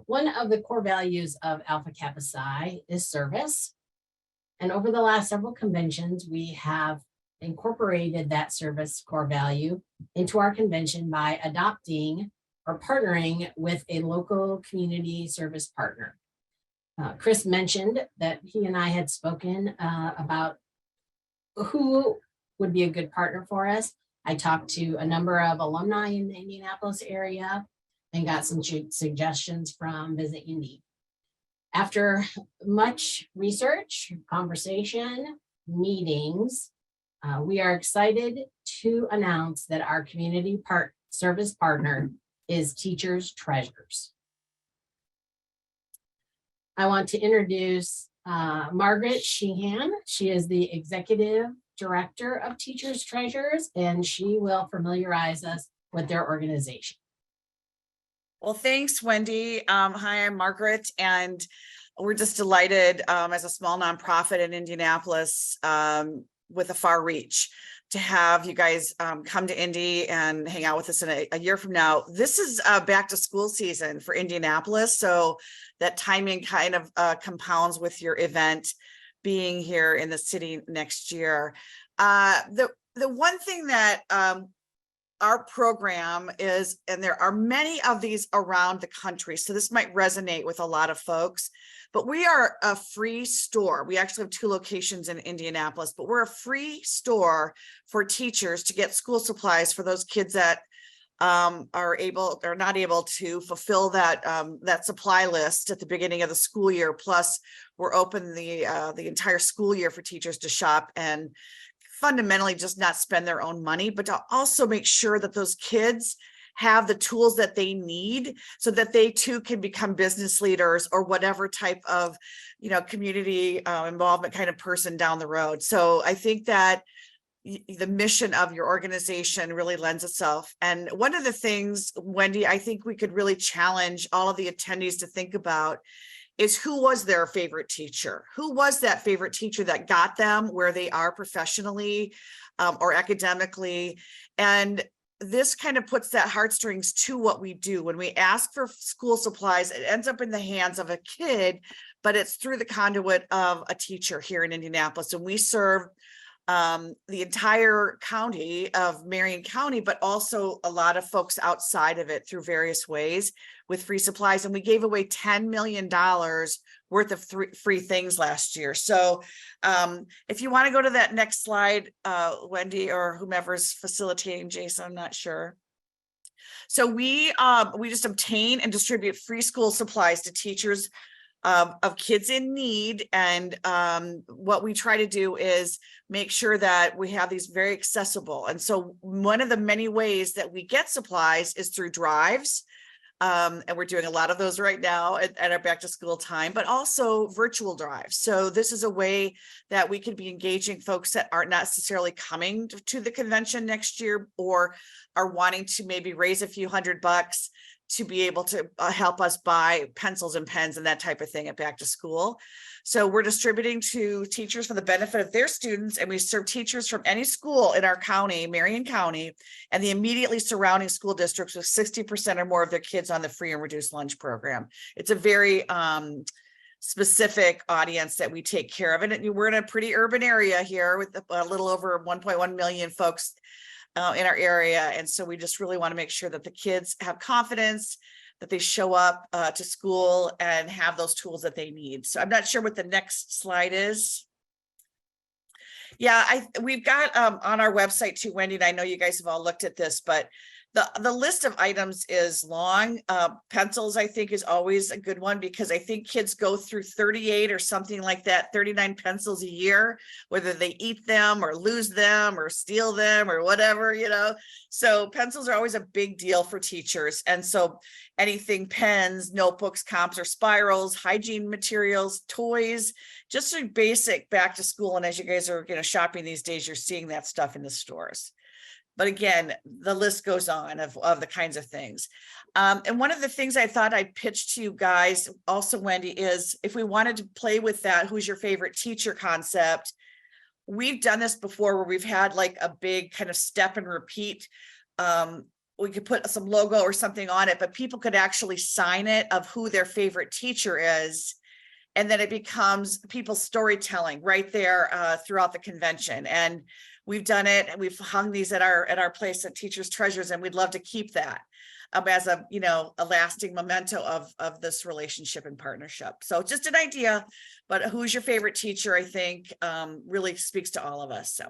One of the core values of Alpha Kappa Psi is service. And over the last several conventions, we have incorporated that service core value into our convention by adopting or partnering with a local community service partner. Chris mentioned that he and I had spoken about who would be a good partner for us. I talked to a number of alumni in the Indianapolis area and got some suggestions from Visit Indy. After much research, conversation, meetings, we are excited to announce that our community service partner is Teachers Treasures. I want to introduce Margaret Sheehan. She is the Executive Director of Teachers Treasures, and she will familiarize us with their organization. Well, thanks, Wendy. Hi, I'm Margaret, and we're just delighted as a small nonprofit in Indianapolis with a far reach to have you guys come to Indy and hang out with us in a year from now. This is back to school season for Indianapolis, so that timing kind of compounds with your event being here in the city next year. The one thing that our program is, and there are many of these around the country, so this might resonate with a lot of folks, but we are a free store. We actually have 2 locations in Indianapolis, but we're a free store for teachers to get school supplies for those kids that are not able to fulfill that that supply list at the beginning of the school year. Plus, we're open the entire school year for teachers to shop and fundamentally just not spend their own money, but to also make sure that those kids have the tools that they need so that they too can become business leaders or whatever type of, community involvement kind of person down the road. So I think that the mission of your organization really lends itself. And one of the things, Wendy, I think we could really challenge all of the attendees to think about is who was their favorite teacher? Who was that favorite teacher that got them where they are professionally or academically? And this kind of puts that heartstrings to what we do. When we ask for school supplies, it ends up in the hands of a kid, but it's through the conduit of a teacher here in Indianapolis. And we serve the entire county of Marion County, but also a lot of folks outside of it through various ways with free supplies. And we gave away $10 million worth of free things last year. So if you want to go to that next slide, Wendy, or whomever's facilitating, Jason, I'm not sure. So we just obtain and distribute free school supplies to teachers of kids in need. And what we try to do is make sure that we have these very accessible. And so one of the many ways that we get supplies is through drives. And we're doing a lot of those right now at our back to school time, but also virtual drives. So this is a way that we could be engaging folks that aren't necessarily coming to the convention next year or are wanting to maybe raise a few $100 to be able to help us buy pencils and pens and that type of thing at back to school. So we're distributing to teachers for the benefit of their students, and we serve teachers from any school in our county, Marion County, and the immediately surrounding school districts with 60% or more of their kids on the free and reduced lunch program. It's a very specific audience that we take care of. And we're in a pretty urban area here with a little over 1.1 million folks in our area. And so we just really want to make sure that the kids have confidence, that they show up to school and have those tools that they need. So I'm not sure what the next slide is. Yeah, we've got on our website too, Wendy, and I know you guys have all looked at this, but the list of items is long. Pencils, I think, is always a good one because I think kids go through 38 or something like that, 39 pencils a year, whether they eat them or lose them or steal them or whatever, So pencils are always a big deal for teachers. And so anything pens, notebooks, comps, or spirals, hygiene materials, toys, just a basic back to school. And as you guys are shopping these days, you're seeing that stuff in the stores. But again, the list goes on of the kinds of things. And one of the things I thought I'd pitch to you guys also, Wendy, is if we wanted to play with that, who's your favorite teacher concept, we've done this before where we've had like a big kind of step and repeat we could put some logo or something on it, but people could actually sign it of who their favorite teacher is. And then it becomes people's storytelling right there throughout the convention. And we've done it, and we've hung these at our place at Teachers Treasures, and we'd love to keep that as a, a lasting memento of this relationship and partnership. So just an idea, but who's your favorite teacher, I think really speaks to all of us. So